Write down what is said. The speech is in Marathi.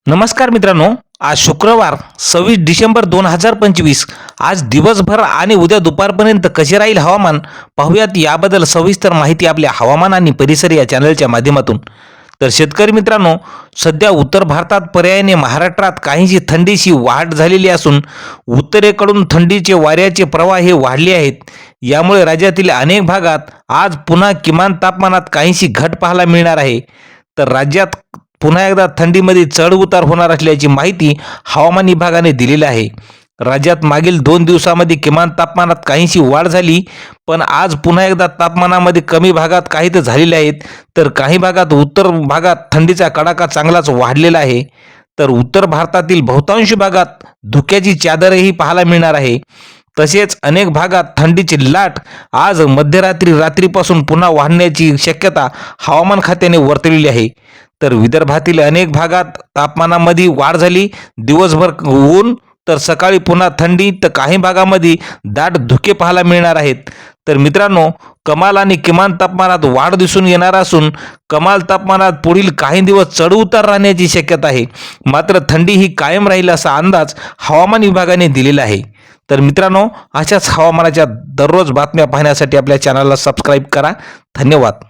नमस्कार मित्रांनो, आज शुक्रवार 26 डिसेंबर 2025. आज दिवसभर आणि उद्या दुपारपर्यंत कसे राहील हवामान पाहूयात. याबद्दल सविस्तर माहिती आपल्या हवामान आणि परिसर या चॅनलच्या माध्यमातून. तर शेतकरी मित्रांनो, सध्या उत्तर भारतात पर्यायाने महाराष्ट्रात काहीशी थंडीची वाढ झालेली असून उत्तरेकडून थंडीचे वाऱ्याचे प्रवाह हे वाढले आहेत. यामुळे राज्यातील अनेक भागात आज पुन्हा किमान तापमानात काहीशी घट पाहायला मिळणार आहे. तर राज्यात पुन्हा एकदा थंडीमध्ये चढ उतार होणार असल्याची माहिती हवामान विभागाने दिलेली आहे. राज्यात मागील 2 दिवसामध्ये किमान तापमानात काहीशी वाढ झाली, पण आज पुन्हा एकदा तापमानामध्ये कमी भागात काही तर झालेले आहेत. तर काही भागात उत्तर भागात थंडीचा कडाका चांगलाच वाढलेला आहे. तर उत्तर भारतातील बहुतांश भागात धुक्याची चादरही पाहायला मिळणार आहे. तसेच अनेक भागात थंडीची लाट आज रात्रीपासून पुन्हा वाढण्याची शक्यता हवामान खात्याने वर्तवलेली आहे. तर विदर्भातील अनेक भागात तापमानामध्ये वाढ झाली. दिवसभर ऊन तर सकाळी पुन्हा थंडी, तर काही भागामध्ये दाट धुके पाहायला मिळणार आहेत. तर मित्रांनो, कमाल आणि किमान तापमानात वाढ दिसून येणार असून कमाल तापमानात पुढील काही दिवस चढ उतार राहण्याची शक्यता आहे. मात्र थंडी ही कायम राहील असा अंदाज हवामान विभागाने दिलेला आहे. तर मित्रांनो, अशाच हवामानाच्या दररोज बातम्या पाहण्यासाठी आपल्या चॅनलला सबस्क्राईब करा. धन्यवाद.